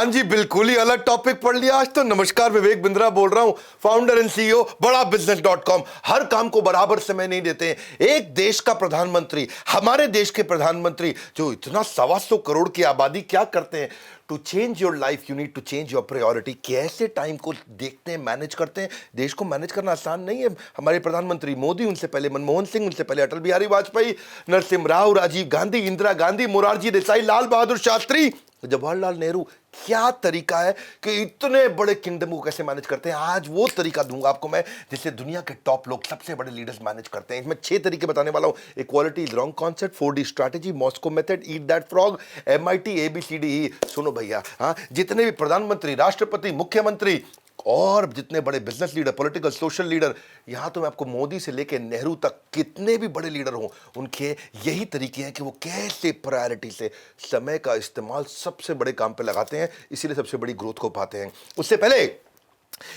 हाँ जी, बिल्कुल ही अलग टॉपिक पढ़ लिया आज तो। नमस्कार, विवेक बिंद्रा बोल रहा हूं, फाउंडर एंड सीईओ बड़ा बिजनेस.com। हर काम को बराबर समय नहीं देते हैं। एक देश का प्रधानमंत्री, हमारे देश के प्रधानमंत्री जो इतना 125 करोड़ की आबादी, क्या करते हैं? To change your life you need to change your priority. कैसे टाइम को देखते हैं, मैनेज करते हैं। देश को मैनेज करना आसान नहीं है। हमारे प्रधानमंत्री मोदी, उनसे पहले मनमोहन सिंह, उनसे पहले अटल बिहारी वाजपेयी, नरसिम्हा राव, राजीव गांधी, इंदिरा गांधी, मोरारजी देसाई, लाल बहादुर शास्त्री, जवाहरलाल नेहरू। क्या तरीका है कि इतने बड़े किंगडम को कैसे मैनेज करते हैं। आज वो तरीका दूंगा आपको मैं जिससे दुनिया के टॉप लोग, सबसे बड़े लीडर्स मैनेज करते हैं। इसमें 6 तरीके बताने वाला हूं। Equality is wrong concept, 4D strategy, Moscow method, eat that frog, MIT ABCDE। सुनो भैया, हाँ, जितने भी प्रधानमंत्री, राष्ट्रपति, मुख्यमंत्री और जितने बड़े business leader, political, social leader, यहां तो मैं आपको मोदी से लेकर नेहरू तक कितने भी बड़े लीडर हों, उनके यही तरीके हैं कि वो कैसे प्रायोरिटी से समय का इस्तेमाल सबसे बड़े काम पे लगाते हैं, इसीलिए सबसे बड़ी ग्रोथ को पाते हैं। उससे पहले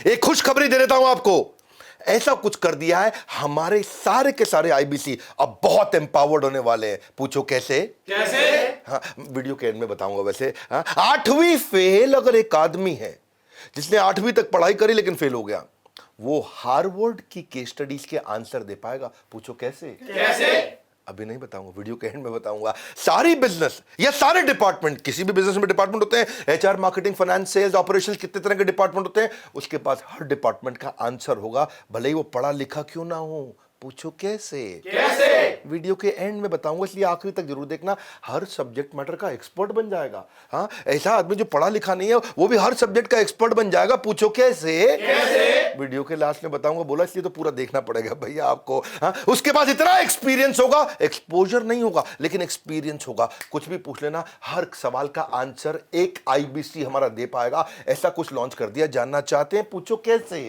एक खुशखबरी दे देता हूं आपको। ऐसा कुछ कर दिया है, हमारे सारे के सारे IBC अब बहुत एम्पावर्ड होने वाले हैं। पूछो कैसे? हाँ, वीडियो के एंड में बताऊंगा। वैसे हाँ, 8वीं फेल अगर एक आदमी है जिसने 8वीं तक पढ़ाई करी लेकिन फेल हो गया, वो हार्वर्ड की केस स्टडीज के आंसर दे पाएगा। पूछो कैसे? अभी नहीं बताऊंगा, वीडियो के एंड में बताऊंगा। सारी बिजनेस या सारे डिपार्टमेंट, किसी भी बिजनेस में डिपार्टमेंट होते हैं, HR, marketing, finance, sales, operation, कितने तरह के डिपार्टमेंट होते हैं, उसके पास हर डिपार्टमेंट का आंसर होगा, भले ही वो पढ़ा लिखा क्यों ना हो। पूछो कैसे? वीडियो के एंड में बताऊंगा, इसलिए आखिरी तक जरूर देखना। हर सब्जेक्ट मैटर का एक्सपर्ट बन जाएगा। हाँ, ऐसा आदमी जो पढ़ा लिखा नहीं है वो भी हर सब्जेक्ट का एक्सपर्ट बन जाएगा। पूछो कैसे? वीडियो के लास्ट में बताऊंगा, बोला इसलिए तो पूरा देखना पड़ेगा भैया आपको। हाँ, उसके बाद इतना एक्सपीरियंस होगा, एक्सपोजर नहीं होगा लेकिन एक्सपीरियंस होगा। कुछ भी पूछ लेना, हर सवाल का आंसर एक IBC हमारा दे पाएगा। ऐसा कुछ लॉन्च कर दिया। जानना चाहते हैं? पूछो कैसे?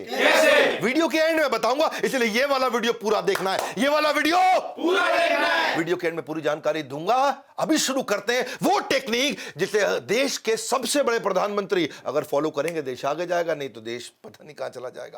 वीडियो के एंड में बताऊंगा, इसलिए ये वाला वीडियो पूरा देखना है। ये वाला वीडियो पूरा देखना है। वीडियो के एंड में पूरी जानकारी दूंगा। अभी शुरू करते हैं वो टेक्निक जिसे देश के सबसे बड़े प्रधानमंत्री अगर फॉलो करेंगे, देश आगे जाएगा, नहीं तो देश पता नहीं कहां चला जाएगा।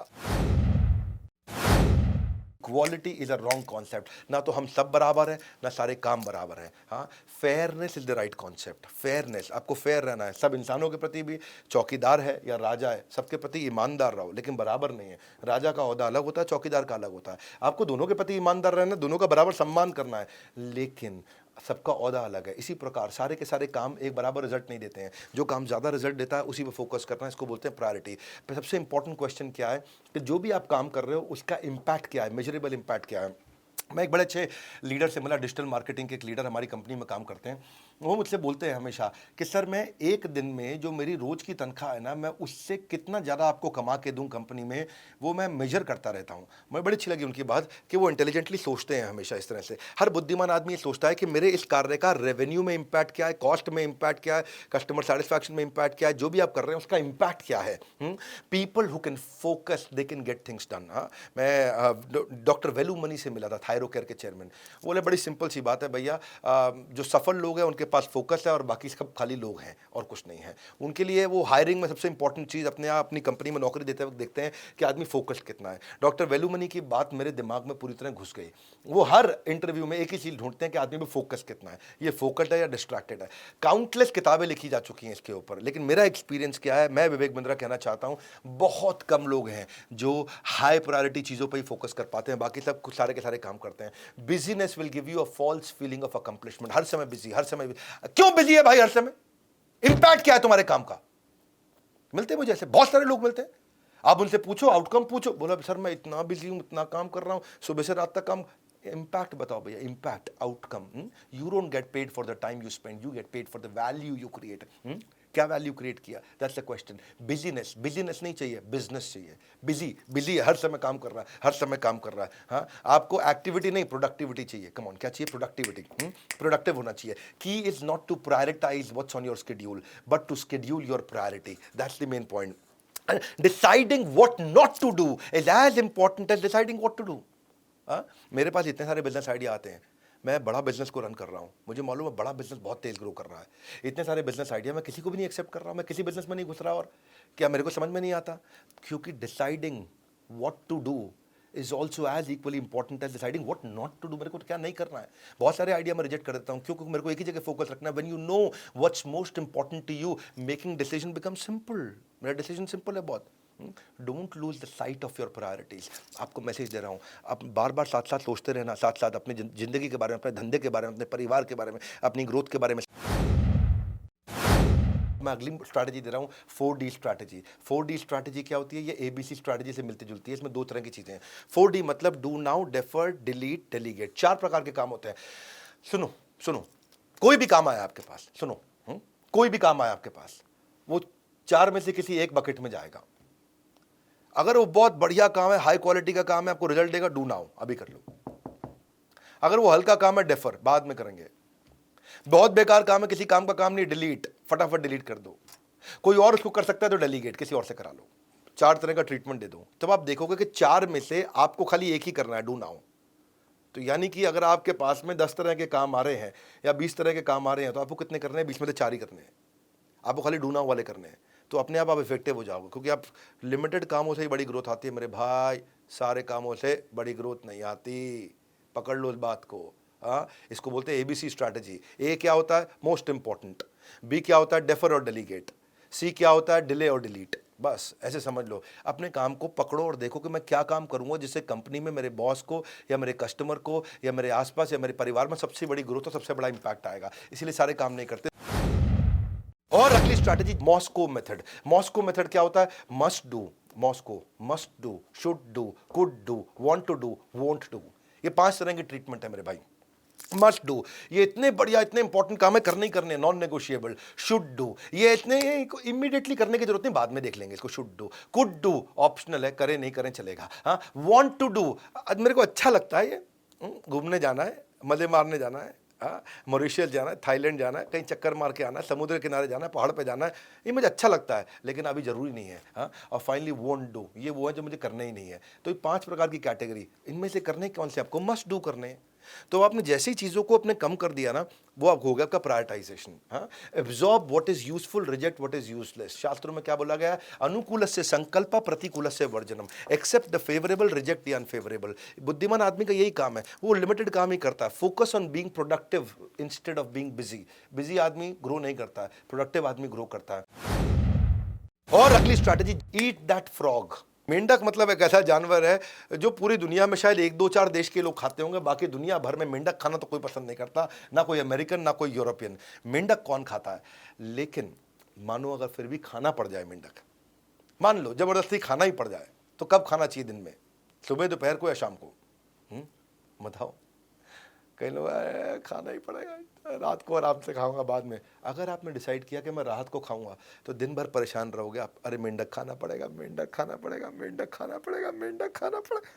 Equality is a wrong concept. ना तो हम सब बराबर हैं, ना सारे काम बराबर हैं। हाँ, fairness is the right concept. Fairness, आपको फेयर रहना है सब इंसानों के प्रति भी। चौकीदार है या राजा है, सबके प्रति ईमानदार रहो, लेकिन बराबर नहीं है। राजा का ओहदा अलग होता है, चौकीदार का अलग होता है। आपको दोनों के प्रति ईमानदार रहना, दोनों का बराबर सम्मान करना है, लेकिन सबका ओहदा अलग है। इसी प्रकार सारे के सारे काम एक बराबर रिजल्ट नहीं देते हैं। जो काम ज़्यादा रिजल्ट देता है उसी पे फोकस करना है, इसको बोलते हैं प्रायोरिटी। पर सबसे इंपॉर्टेंट क्वेश्चन क्या है कि जो भी आप काम कर रहे हो उसका इम्पैक्ट क्या है, मेजरेबल इम्पैक्ट क्या है। मैं एक बड़े अच्छे लीडर से मिला, डिजिटल मार्केटिंग के एक लीडर हमारी कंपनी में काम करते हैं। वो मुझसे बोलते हैं हमेशा कि सर, मैं एक दिन में जो मेरी रोज़ की तनख्वाह है ना, मैं उससे कितना ज़्यादा आपको कमा के दूं कंपनी में, वो मैं मेजर करता रहता हूं। मुझे बड़ी अच्छी लगी उनकी बात कि वो इंटेलिजेंटली सोचते हैं हमेशा इस तरह से। हर बुद्धिमान आदमी ये सोचता है कि मेरे इस कार्य का रेवेन्यू में इम्पैक्ट क्या है, कॉस्ट में इम्पैक्ट क्या है, कस्टमर सेटिस्फैक्शन में इम्पैक्ट क्या है, जो भी आप कर रहे हैं उसका इम्पैक्ट क्या है। People who can focus they can get things done. मैं डॉक्टर वेलू मनी से मिला था, थायरोकेयर के चेयरमैन। बोले बड़ी सिंपल सी बात है भैया, जो सफल लोग हैं उनके पास फोकस है और बाकी सब खाली लोग हैं और कुछ नहीं है। उनके लिए वो हायरिंग में सबसे इंपॉर्टेंट चीज़ अपनी कंपनी में नौकरी देते वक्त देखते हैं कि आदमी फोकस कितना है। डॉक्टर वेलुमनी की बात मेरे दिमाग में पूरी तरह घुस गई। वो हर इंटरव्यू में एक ही चीज़ ढूंढते हैं कि आदमी में फोकस कितना है, ये फोकस्ड है या डिस्ट्रैक्टेड है। काउंटलेस किताबें लिखी जा चुकी हैं इसके ऊपर, लेकिन मेरा एक्सपीरियंस क्या है, मैं विवेक बिंद्रा कहना चाहता हूँ, बहुत कम लोग हैं जो हाई प्रायोरिटी चीज़ों पर ही फोकस कर पाते हैं, बाकी सब कुछ सारे के सारे काम करते हैं। Busyness will give you a false feeling of accomplishment. हर समय बिजी, हर समय क्यों बिजी है भाई? हर समय इंपैक्ट क्या है तुम्हारे काम का? मिलते हैं मुझे ऐसे बहुत सारे लोग मिलते हैं, आप उनसे पूछो, आउटकम पूछो, बोला सर मैं इतना बिजी हूं, इतना काम कर रहा हूं, सुबह से रात तक काम। इम्पैक्ट बताओ भैया, impact, outcome. You don't get paid for the time you spend, you get paid for the value you create. क्या वैल्यू क्रिएट किया, that's the question. Business, business नहीं चाहिए, बिजनेस चाहिए। बिजी है, हर समय काम कर रहा है, हर समय काम कर रहा है। हाँ, आपको एक्टिविटी नहीं, प्रोडक्टिविटी चाहिए। कम ऑन, क्या चाहिए? प्रोडक्टिविटी। प्रोडक्टिव होना चाहिए। Key is not to prioritise what's on your schedule, but to schedule your priority. That's the main point. Deciding what not to do is as important as deciding what to do. मेरे पास इतने सारे business idea आते हैं, मैं बड़ा business को run कर रहा हूँ, मुझे मालूम है बड़ा बिजनेस बहुत तेज ग्रो कर रहा है। इतने सारे बिजनेस आइडिया मैं किसी को भी नहीं एक्सेप्ट कर रहा हूँ, मैं किसी बिजनेस में नहीं घुस रहा, और क्या मेरे को समझ में नहीं आता, क्योंकि deciding what to do is also as equally important as deciding what not to do, मेरे को क्या नहीं करना है। बहुत सारे आइडिया मैं रिजेक्ट कर देता हूँ, क्योंकि मेरे को एक ही जगह फोकस रखना है। When you know what's most important to you, making decision become simple. मेरा डिसीजन सिंपल है बहुत। Don't lose the sight of your priorities. आपको मैसेज दे रहा हूँ, आप बार बार साथ साथ सोचते रहना, साथ साथ अपनी जिंदगी के बारे में, अपने धंधे के बारे में, अपने परिवार के बारे में, अपनी ग्रोथ के बारे में। मैं अगली स्ट्रैटेजी दे रहा हूँ, 4D स्ट्रैटेजी। 4D स्ट्रैटेजी क्या होती है? ये ABC स्ट्रैटेजी से मिलती जुलती है। इसमें दो तरह की चीजें हैं। 4D मतलब do now, defer, delete, delegate. 4 प्रकार के काम होते हैं। सुनो सुनो, कोई भी काम आया आपके पास, सुनो, कोई भी काम आया आपके पास, वो 4 में से किसी एक बकेट में जाएगा। अगर वो बहुत बढ़िया काम है, हाई क्वालिटी का काम है, आपको रिजल्ट देगा, डू नाउ, अभी कर लो। अगर वो हल्का काम है, डेफर, बाद में करेंगे। बहुत बेकार काम है, किसी काम का काम नहीं, डिलीट, फटाफट डिलीट कर दो। कोई और उसको कर सकता है तो डेलीगेट, किसी और से करा लो। 4 तरह का ट्रीटमेंट दे दो। तब आप देखोगे कि 4 में से आपको खाली एक ही करना है, डू नाउ। तो यानी कि अगर आपके पास में 10 तरह के काम आ रहे हैं या 20 तरह के काम आ रहे हैं, तो आपको कितने करने हैं? 20 में से 4 ही करने हैं। आपको खाली डू नाउ वाले करने हैं। तो अपने आप इफेक्टिव हो जाओगे, क्योंकि आप लिमिटेड कामों से ही बड़ी ग्रोथ आती है मेरे भाई। सारे कामों से बड़ी ग्रोथ नहीं आती, पकड़ लो इस बात को। हाँ, इसको बोलते हैं ABC स्ट्रैटेजी। ए क्या होता है? Most important. बी क्या होता है? डेफर और डेलीगेट। सी क्या होता है? डिले और डिलीट। बस ऐसे समझ लो। अपने काम को पकड़ो और देखो कि मैं क्या काम करूंगा जिससे कंपनी में मेरे बॉस को या मेरे कस्टमर को या मेरे आसपास या मेरे परिवार में सबसे बड़ी ग्रोथ और सबसे बड़ा इंपैक्ट आएगा। इसीलिए सारे काम नहीं करते। और अगली strategy, Moscow method. Moscow method क्या होता है? Must do, Moscow, must do, should do, could do, want to do, won't do. ये 5 तरह की ट्रीटमेंट है मेरे भाई। मस्ट डू, ये इतने बढ़िया, इतने इंपॉर्टेंट काम है, करने ही करने, नॉन नेगोशिएबल। शुड डू, ये इतने इमीडिएटली करने की जरूरत नहीं, बाद में देख लेंगे इसको। Should do. Could do optional है, करें नहीं करें चलेगा। हाँ, वांट टू डू, मेरे को अच्छा लगता है ये, घूमने जाना है, मजे मारने जाना है, हाँ, मॉरिशस जाना है, थाईलैंड जाना है, कहीं चक्कर मार के आना है, समुद्र किनारे जाना है, पहाड़ पे जाना है, ये मुझे अच्छा लगता है, लेकिन अभी जरूरी नहीं है। हाँ, और फाइनली वोंट डू, ये वो है जो मुझे करना ही नहीं है। तो ये 5 प्रकार की कैटेगरी, इनमें से करने कौन से? आपको मस्ट डू करने हैं। तो आपने जैसी चीजों को अपने कम कर दिया ना, वो आप हो गया आपका प्रायोरिटाइजेशन। हाँ, absorb what is useful, reject what is useless. शास्त्रों में क्या बोला गया है? अनुकूलस्य संकल्प, प्रतिकूलस्य वर्जनम। Accept the favourable, reject the unfavourable. बुद्धिमान आदमी का यही काम है, वो लिमिटेड काम ही करता है। Focus on being productive instead of being busy. Busy आदमी ग्रो नहीं करता है, प्रोडक्टिव आदमी ग्रो करता है। और अगली स्ट्रैटेजी, ईट दैट फ्रॉग। मेंढक मतलब एक ऐसा जानवर है जो पूरी दुनिया में शायद 1-2-4 देश के लोग खाते होंगे, बाकी दुनिया भर में मेंढक खाना तो कोई पसंद नहीं करता, ना कोई अमेरिकन ना कोई यूरोपियन। मेंढक कौन खाता है? लेकिन मानो अगर फिर भी खाना पड़ जाए मेंढक, मान लो जबरदस्ती खाना ही पड़ जाए, तो कब खाना चाहिए? दिन में, सुबह, दोपहर को या शाम को? बताओ। कई लोग खाना ही पड़ेगा, रात को आराम से खाऊंगा बाद में। अगर आपने डिसाइड किया कि मैं रात को खाऊंगा, तो दिन भर परेशान रहोगे आप। अरे मेंढक खाना पड़ेगा, मेंढक खाना पड़ेगा, मेंढक खाना पड़ेगा, मेंढक खाना पड़ेगा।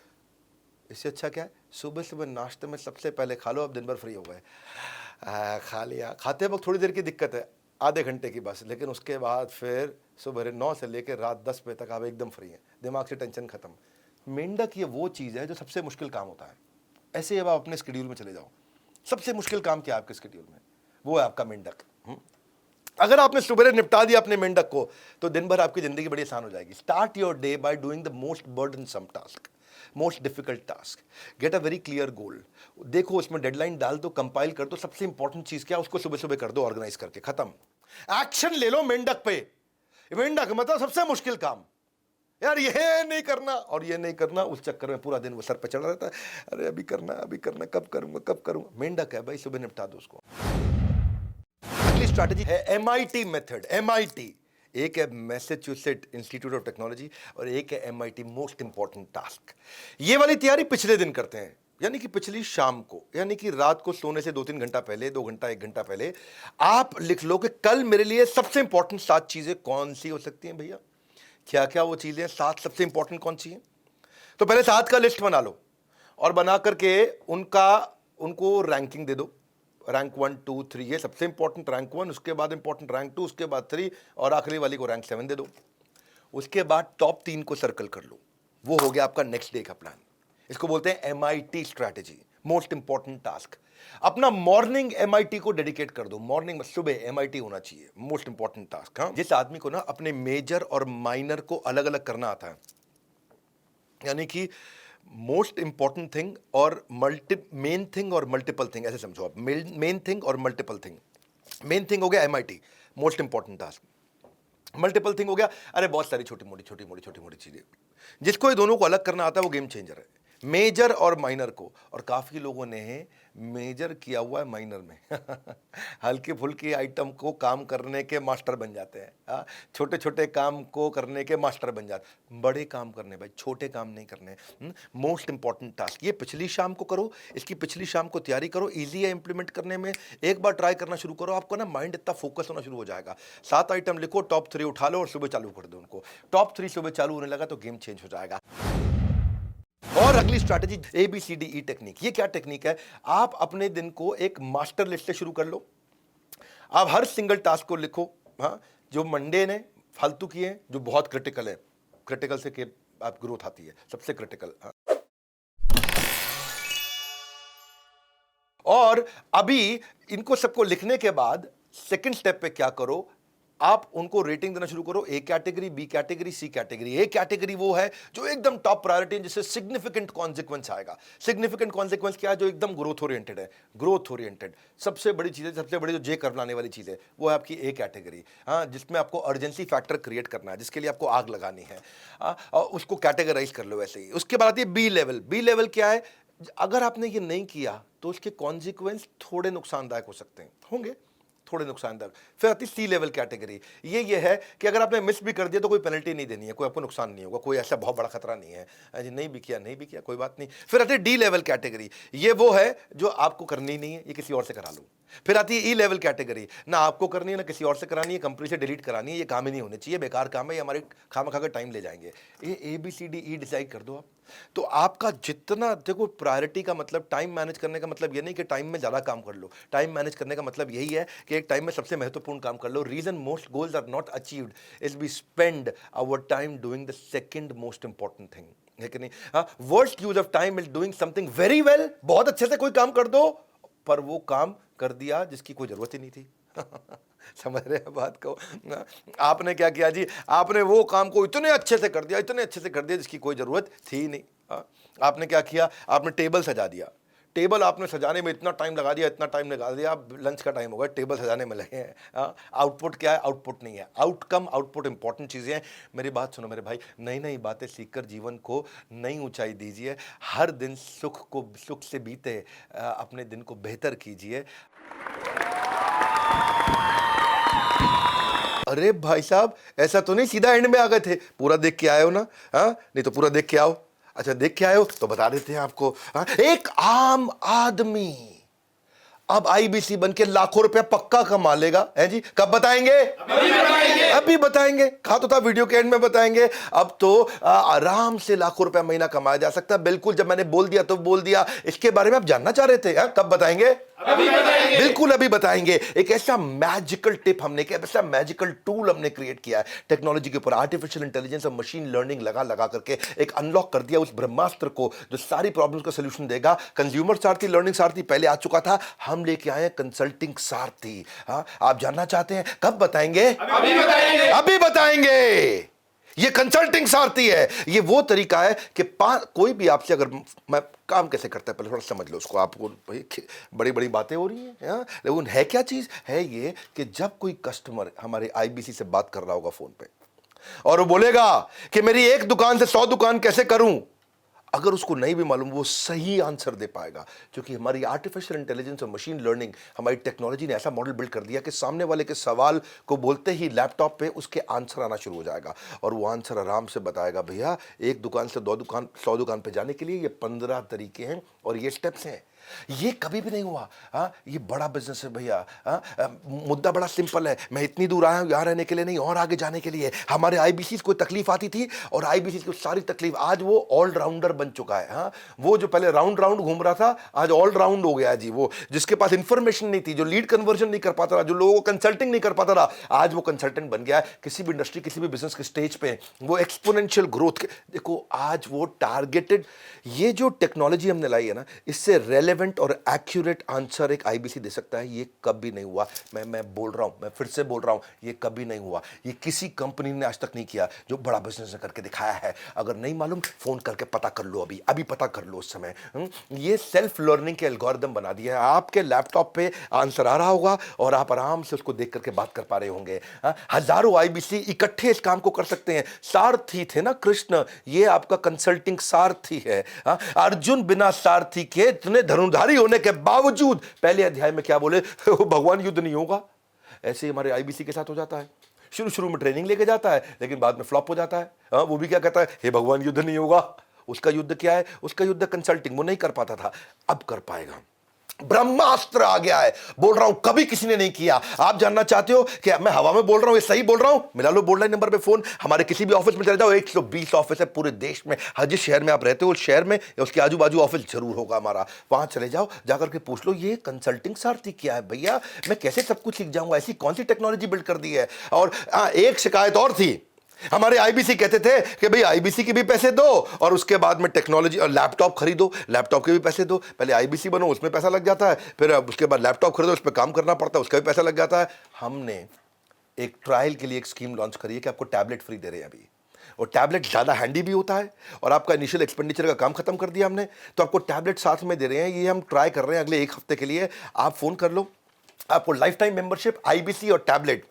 इससे अच्छा क्या है? सुबह सुबह नाश्ते में सबसे पहले खा लो, अब दिन भर फ्री हो गए। खा लिया, खाते वक्त थोड़ी देर की दिक्कत है, आधे घंटे की बस, लेकिन उसके बाद फिर सुबह 9 से लेकर रात 10 बजे तक आप एकदम फ्री हैं, दिमाग से टेंशन खत्म। मेंढक ये वो चीज़ है जो सबसे मुश्किल काम होता है। ऐसे अब आप अपने शेड्यूल में चले जाओ, सबसे मुश्किल काम क्या है आपके शेड्यूल में? वो है आपका मेंढक। अगर आपने सुबह निपटा दिया अपने मेंढक को, तो दिन भर आपकी जिंदगी बड़ी आसान हो जाएगी। Start your day by doing the most burdensome task, most difficult task. Get a very clear goal. देखो उसमें डेडलाइन डाल दो, कंपाइल कर दो, सबसे इंपॉर्टेंट चीज क्या, उसको सुबह सुबह कर दो, ऑर्गेनाइज करके, खत्म। एक्शन ले लो मेंढक पे। मेंढक मतलब सबसे मुश्किल काम यार, ये नहीं करना और ये नहीं करना, उस चक्कर में पूरा दिन वो सर पे चढ़ा रहता है। अरे अभी करना, अभी करना, कब करूंगा, कब करूंगा। मेंढक है भाई, सुबह निपटा दो उसको। अगली स्ट्रैटेजी है MIT मेथड। MIT, एक है मैसेच्यूसेट्स इंस्टीट्यूट ऑफ टेक्नोलॉजी और एक है MIT, मोस्ट इंपॉर्टेंट टास्क। ये वाली तैयारी पिछले दिन करते हैं, यानी कि पिछली शाम को, यानी कि रात को सोने से 2-3 घंटा पहले, 2 घंटा 1 घंटा पहले आप लिख लो कि कल मेरे लिए सबसे इंपॉर्टेंट 7 चीजें कौन सी हो सकती हैं भैया। क्या क्या वो चीजें, 7 सबसे इंपॉर्टेंट कौन सी हैं? तो पहले 7 का लिस्ट बना लो और बना करके उनको रैंकिंग दे दो। रैंक 1, 2, 3, ये सबसे इंपॉर्टेंट रैंक 1, उसके बाद इंपॉर्टेंट रैंक 2, उसके बाद 3 और आखिरी वाली को रैंक 7 दे दो। उसके बाद टॉप 3 को सर्कल कर लो। वो हो गया आपका नेक्स्ट डे का प्लान। इसको बोलते हैं MIT strategy, most important task. अपना मॉर्निंग MIT को डेडिकेट कर दो। मॉर्निंग में सुबह MIT होना चाहिए, मोस्ट इंपॉर्टेंट टास्क। हाँ, जिस आदमी को ना अपने मेजर और माइनर को अलग अलग करना आता है, यानी कि मोस्ट इंपॉर्टेंट थिंग और मेन थिंग और मल्टीपल थिंग, ऐसे समझो आप, मेन थिंग और मल्टीपल थिंग। मेन थिंग हो गया MIT, most important task. Multiple thing हो गया, अरे बहुत सारी छोटी मोटी चीजें। जिसको ये दोनों को अलग करना आता है वो गेम चेंजर है, मेजर और माइनर को। और काफी लोगों ने मेजर किया हुआ है माइनर में हल्की फुल्की आइटम को काम करने के मास्टर बन जाते हैं, छोटे छोटे काम को करने के मास्टर बन जाते। बड़े काम करने भाई, छोटे काम नहीं करने। मोस्ट इंपॉर्टेंट टास्क ये पिछली शाम को करो, इसकी पिछली शाम को तैयारी करो, इजी है इंप्लीमेंट करने में। एक बार ट्राई करना शुरू करो, आपको ना माइंड इतना फोकस होना शुरू हो जाएगा। 7 आइटम लिखो, टॉप 3 उठा लो और सुबह चालू कर दो उनको। टॉप 3 सुबह चालू होने लगा तो गेम चेंज हो जाएगा। और अगली स्ट्रैटेजी ABCDE टेक्निक। ये क्या टेक्निक है? आप अपने दिन को एक मास्टर लिस्ट से शुरू कर लो। आप हर सिंगल टास्क को लिखो, हाँ, जो मंडे ने फालतू किए, जो बहुत क्रिटिकल है, क्रिटिकल से के आप ग्रोथ आती है, सबसे क्रिटिकल। हाँ। और अभी इनको सबको लिखने के बाद सेकंड स्टेप पे क्या करो, आप उनको रेटिंग देना शुरू करो। A category, B category, C category. A category वो है जो एकदम टॉप प्रायोरिटी है, जिससे सिग्निफिकेंट कॉन्सिक्वेंस आएगा। सिग्निफिकेंट कॉन्सिक्वेंस क्या है? जो एकदम ग्रोथ ओरिएंटेड है, ग्रोथ ओरिएंटेड। सबसे बड़ी चीज है, सबसे बड़ी जो जे कर्व लाने वाली चीज है, वो है आपकी A कैटेगरी। हाँ, जिसमें आपको अर्जेंसी फैक्टर क्रिएट करना है, जिसके लिए आपको आग लगानी है। और उसको कैटेगराइज कर लो वैसे ही। उसके बाद आती है B लेवल। B लेवल क्या है? अगर आपने ये नहीं किया तो उसके कॉन्सिक्वेंस थोड़े नुकसानदायक हो सकते हैं, होंगे थोड़े नुकसानदायक। फिर आती C लेवल कैटेगरी। ये है कि अगर आपने मिस भी कर दिया तो कोई पेनल्टी नहीं देनी है, कोई आपको नुकसान नहीं होगा, कोई ऐसा बहुत बड़ा खतरा नहीं है, अजी नहीं भी किया कोई बात नहीं। फिर आती है D लेवल कैटेगरी। ये वो है जो आपको करनी नहीं है, ये किसी और से करा लो। फिर आती है E लेवल कैटेगरी। ना आपको करनी है ना किसी और से करानी है, कंपनी से डिलीट करानी है, ये काम ही नहीं होने चाहिए, बेकार काम है, ये हमारे खामा खा टाइम ले जाएंगे। ये ABCDE डिसाइड कर दो आप। तो आपका जितना, देखो प्रायोरिटी का मतलब, टाइम मैनेज करने का मतलब ये नहीं कि टाइम में ज़्यादा काम कर लो। टाइम मैनेज करने का मतलब यही है कि एक टाइम में सबसे महत्वपूर्ण काम कर लो। Reason most goals are not achieved is we spend our time doing the second most important thing, है कि नहीं? हाँ, worst use of time is doing something very well. बहुत अच्छे से कोई काम कर दो, पर वो काम कर दिया जिसकी कोई जरूरत ही नहीं थी समझ रहे हैं बात को? आपने क्या किया जी? आपने वो काम को इतने अच्छे से कर दिया जिसकी कोई जरूरत थी नहीं। आपने क्या किया? आपने टेबल सजा दिया। टेबल आपने सजाने में इतना टाइम लगा दिया, लंच का टाइम होगा, टेबल सजाने में लगे हैं। आउटपुट क्या है? आउटपुट नहीं है, आउटकम। आउटपुट इंपॉर्टेंट चीज़ें हैं। मेरी बात सुनो मेरे भाई, नई नई बातें सीखकर जीवन को नई ऊंचाई दीजिए। हर दिन सुख से बीते, अपने दिन को बेहतर कीजिए। अरे भाई साहब, ऐसा तो नहीं सीधा एंड में आ गए थे? पूरा देख के आए हो ना? हाँ, नहीं तो पूरा देख के आओ। अच्छा, देख के आए हो तो बता देते हैं आपको। हाँ, एक आम आदमी अब IBC बन के लाखों रुपया पक्का कमा लेगा, है जी? कब बताएंगे? अभी बताएंगे। कहा तो था वीडियो के एंड में बताएंगे। अब तो आराम से लाखों रुपया महीना कमाया जा सकता है। बिल्कुल, जब मैंने बोल दिया तो बोल दिया। इसके बारे में आप जानना चाह रहे थे? कब बताएंगे? अभी बताएंगे। बिल्कुल अभी बताएंगे। एक ऐसा मैजिकल टिप हमने किया, ऐसा मैजिकल टूल हमने क्रिएट किया है टेक्नोलॉजी के ऊपर, आर्टिफिशियल इंटेलिजेंस और मशीन लर्निंग लगा करके एक अनलॉक कर दिया उस ब्रह्मास्त्र को जो सारी प्रॉब्लम्स का सोल्यूशन देगा। कंज्यूमर सारथी, लर्निंग सारथी पहले आ चुका था, हम लेके आए कंसल्टिंग सारथी। हाँ, आप जानना चाहते हैं? कब बताएंगे? अभी बताएंगे। ये कंसल्टिंग सारथी है। ये वो तरीका है कि कोई भी आपसे, अगर मैं काम कैसे करता है पहले थोड़ा समझ लो उसको। आपको बड़ी बड़ी बातें हो रही हैं, लेकिन है क्या चीज? है ये कि जब कोई कस्टमर हमारे IBC से बात कर रहा होगा फोन पे और वो बोलेगा कि मेरी एक दुकान से 100 दुकान कैसे करूं, अगर उसको नहीं भी मालूम, वो सही आंसर दे पाएगा, क्योंकि हमारी आर्टिफिशियल इंटेलिजेंस और मशीन लर्निंग, हमारी टेक्नोलॉजी ने ऐसा मॉडल बिल्ड कर दिया कि सामने वाले के सवाल को बोलते ही लैपटॉप पे उसके आंसर आना शुरू हो जाएगा और वो आंसर आराम से बताएगा, भैया एक दुकान से 100 दुकान पे जाने के लिए ये 15 तरीके हैं और ये स्टेप्स हैं। ये कभी भी नहीं हुआ। हाँ, ये बड़ा बिजनेस है भैया। मुद्दा बड़ा सिंपल है, मैं इतनी दूर आया हूं यहाँ रहने के लिए नहीं, और आगे जाने के लिए। हमारे IBC को तकलीफ आती थी और IBC को सारी तकलीफ, आज वो ऑलराउंडर बन चुका है। हाँ, वो जो पहले राउंड घूम रहा था, आज ऑलराउंड हो गया जी। वो जिसके पास इंफॉर्मेशन नहीं थी, जो लीड कन्वर्जन नहीं कर पाता था, जो लोगों को कंसल्टिंग नहीं कर पाता था, आज वो कंसल्टेंट बन गया है। किसी भी इंडस्ट्री, किसी भी बिजनेस के स्टेज पे वो एक्सपोनेंशियल ग्रोथ, देखो आज वो टारगेटेड, ये जो टेक्नोलॉजी हमने लाई है ना, इससे रेलेवेंट और एक्यूरेट आंसर एक आईबीसी दे सकता है, ये कभी नहीं हुआ। मैं बोल रहा हूं, मैं फिर से बोल रहा हूं, ये कभी नहीं हुआ। ये किसी कंपनी ने आज तक नहीं किया जो बड़ा बिजनेस करके दिखाया है। अगर नहीं मालूम फोन करके पता कर लो, अभी अभी पता कर लो उस समय। ये सेल्फ लर्निंग के एल्गोरिदम बना दिया है। आपके लैपटॉप पे आंसर आ रहा होगा और आप आराम से उसको देख करके बात कर पा रहे होंगे। हजारों आईबीसी इकट्ठे इस काम को कर सकते हैं। सारथी थे ना कृष्ण, ये आपका कंसल्टिंग सारथी है। अर्जुन बिना सारथी के इतने धनुर्धारी होने के बावजूद पहले अध्याय में क्या बोले? भगवान युद्ध नहीं होगा। ऐसे ही हमारे आईबीसी के साथ हो जाता है। शुरू शुरू में ट्रेनिंग लेके जाता है, लेकिन बाद में फ्लॉप हो जाता है। वो भी क्या कहता है? हे भगवान युद्ध नहीं होगा। उसका युद्ध क्या है? उसका युद्ध कंसल्टिंग। वो नहीं कर पाता था, अब कर पाएगा। ब्रह्मास्त्र आ गया है, बोल रहा हूं, कभी किसी ने नहीं किया। आप जानना चाहते हो कि मैं हवा में बोल रहा हूं, ये सही बोल रहा हूं? मिला लो बोर्ड लाइन नंबर पे फोन। हमारे किसी भी ऑफिस में चले जाओ, 120 ऑफिस है पूरे देश में। हर जिस शहर में आप रहते हो उस शहर में या उसके आजू बाजू ऑफिस जरूर होगा हमारा। वहां चले जाओ, जाकर के पूछ लो ये कंसल्टिंग सारथी क्या है भैया, मैं कैसे सब कुछ सीख जाऊंगा? ऐसी कौन सी टेक्नोलॉजी बिल्ड कर दी है? और एक शिकायत और थी, हमारे आईबीसी कहते थे कि भाई आईबीसी के भी पैसे दो और उसके बाद में टेक्नोलॉजी और लैपटॉप खरीदो, लैपटॉप के भी पैसे दो। पहले आईबीसी बनो, उसमें पैसा लग जाता है, फिर उसके बाद लैपटॉप खरीदो, उस पर काम करना पड़ता है, उसका भी पैसा लग जाता है। हमने एक ट्रायल के लिए एक स्कीम लॉन्च करी है कि आपको टैबलेट फ्री दे रहे हैं अभी। और टैबलेट ज़्यादा हैंडी भी होता है और आपका इनिशियल एक्सपेंडिचर का काम खत्म कर दिया हमने, तो आपको टैबलेट साथ में दे रहे हैं। ये हम ट्राई कर रहे हैं अगले 1 हफ्ते के लिए। आप फोन कर लो, आपको लाइफ टाइम मेंबरशिप, आईबीसी और टैबलेट।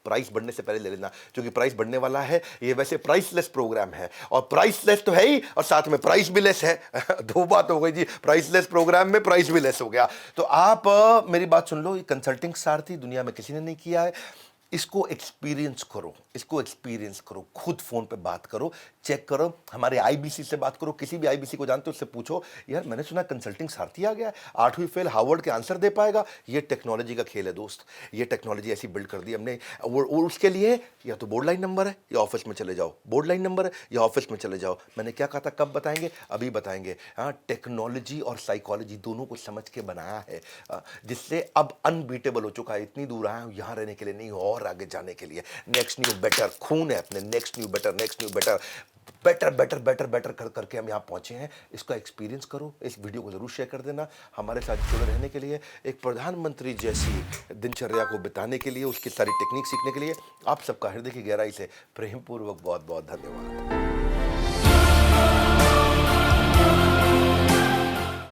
प्राइस बढ़ने से पहले ले लेना, क्योंकि प्राइस बढ़ने वाला है। ये वैसे प्राइसलेस प्रोग्राम है, और प्राइसलेस तो है ही और साथ में प्राइस भी लेस है। दो बात हो गई जी, प्राइसलेस प्रोग्राम में प्राइस भी लेस हो गया। तो आप मेरी बात सुन लो, ये कंसल्टिंग सारथी दुनिया में किसी ने नहीं किया है। इसको एक्सपीरियंस करो, इसको एक्सपीरियंस करो, खुद फोन पे बात करो, चेक करो, हमारे आईबीसी से बात करो, किसी भी आईबीसी को जानते हो उससे पूछो, यार मैंने सुना कंसल्टिंग सारथी आ गया, 8वीं फेल हार्वर्ड के आंसर दे पाएगा। ये टेक्नोलॉजी का खेल है दोस्त, ये टेक्नोलॉजी ऐसी बिल्ड कर दी हमने। और उसके लिए या तो बोर्ड लाइन नंबर है या ऑफिस में चले जाओ, बोर्ड लाइन नंबर है या ऑफिस में चले जाओ। मैंने क्या कहा था, कब बताएंगे? अभी बताएंगे। हाँ, टेक्नोलॉजी और साइकोलॉजी दोनों को समझ के बनाया है, जिससे अब अनबीटेबल हो चुका है। इतनी दूर आया हूं यहाँ रहने के लिए नहीं, और आगे जाने के लिए। नेक्स्ट न्यू बेटर खून है अपने, next new better, next new better, better better better better कर करके हम यहाँ पहुंचे हैं। इसका एक्सपीरियंस करो, इस वीडियो को जरूर शेयर कर देना। हमारे साथ जुड़े रहने के लिए, एक प्रधानमंत्री जैसी दिनचर्या को बिताने के लिए, उसकी सारी टेक्निक सीखने के लिए आप सबका हृदय की गहराई से प्रेमपूर्वक बहुत बहुत धन्यवाद।